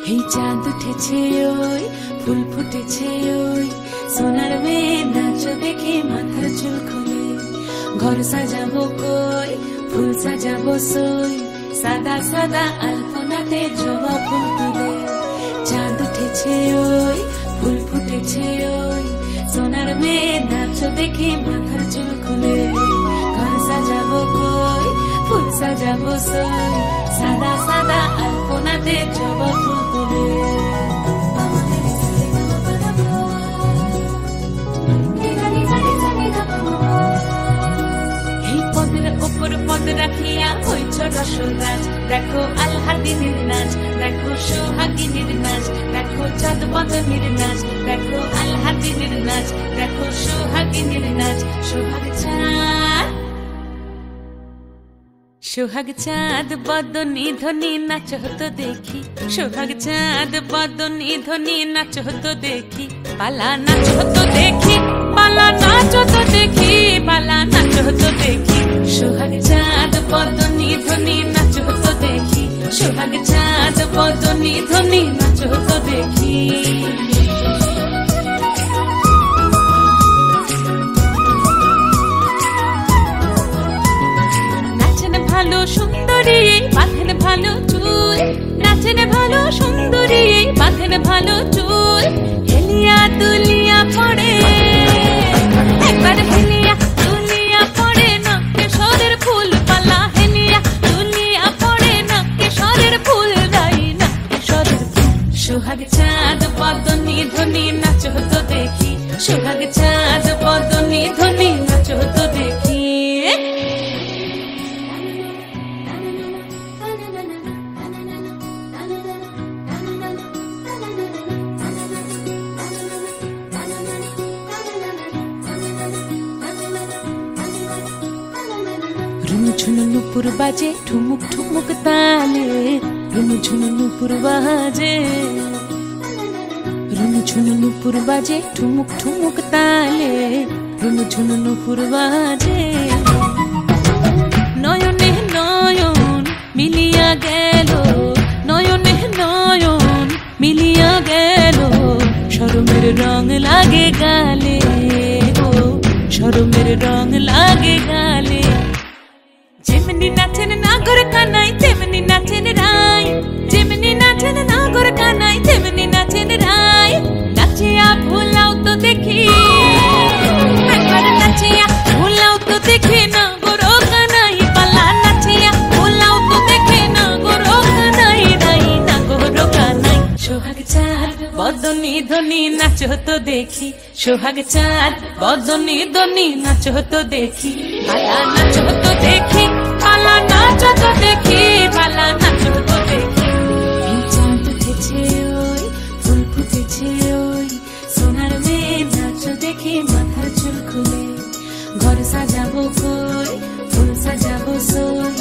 এই চাঁদ উঠেছে ওই ফুল ফুটেছে ওই সোনার মেয়ে নাচ দেখে মাথার চুল খুলে ঘর সাজাবো কই ফুল সাজাবো সই সাদা সাদা আলপনাতে জবা ফুল তুলে চাঁদ উঠেছে ওই ফুল ফুটেছে ওই সোনার মেয়ে নাচ দেখে মাথার চুল খুলে ঘর সাজাবো কই ফুল সাজাবো সই সাদা সাদা আলপনাতে জবা ফুল তুলে পদ রাখিয়া হইছ রসরাজ দেখো আলহাদিনের নাচ দেখো সোহাগিনীর নাচ দেখো চাঁদ বদনের নাচ দেখো আলহাদিনের নাচ দেখো সোহাগিনীর নাচ সোহাগ চাঁদ বদনী ধ্বনি নাচ হতো দেখি সোহাগ চাঁদ বদনী ধ্বনি নাচ হতো দেখি পালা নাচ হতো দেখি পালা নাচ হতো দেখি পালা নাচ হতো দেখি সোহাগ চাঁদ বদনী ধ্বনি নাচ হতো দেখি সোহাগ চাঁদ বদনী ধ্বনি নাচ হতো দেখি ভালো সুন্দরী বাঁধেন ভালো চুল নাচেন ভালো সুন্দরী বাঁধেন ভালো চুল হেলিয়া দুলিয়া পড়ে একবার হেলিয়া দুলিয়া পড়ে না কেশরের ফুল পালা হেলিয়া দুলিয়া পড়ে না কেশরের ফুল গাই না কেশরের ফুল সোহাগ চাঁদ বদনী ধ্বনি নাচ হতো দেখি সোহাগ চাঁদ বদনী ধ্বনি নাচ হতো দেখি ঝুনু নুপুর বাজে ঠুমুক ঠুমুক তালে রুনু ঝুনু নুপুর বাজে রুনু ঝুনু নুপুর বাজে ঠুমুক ঠুমুক তালে রুনু ঝুনু নুপুর বাজে নয়নে নয়ন মিলিয়া গেল নয়নে নয়ন মিলিয়া গেল শরমের রং লাগে গালে ও শরমের রং লাগে গালে যেমনি নাচেন নাগর কানাই তেমনি নাচেন রাই যেমনি নাচেন নাগর কানাই তেমনি নাচেন রাই নাচিয়া ভুলাও তো দেখি একবার নাচিয়া ভুলাও তো দেখি নাগর কানাই পালা নাচিয়া ভুলাও তো দেখি নাগর কানাই রাই নাগর কানাই সোহাগ চাঁদ বদনী ধ্বনি নাচ হতো দেখি সোহাগ চাঁদ বদনী ধ্বনি নাচ হতো দেখি পালা নাচ হতো দেখি পালা নাচ হতো দেখি পালা নাচ হতো দেখি চাঁদ উঠেছে ওই ফুল ফুটেছে ওই সোনার মেয়ে নাচ দেখি মাথার চুল খুলে ঘর সাজাবো কই ফুল সাজাবো সই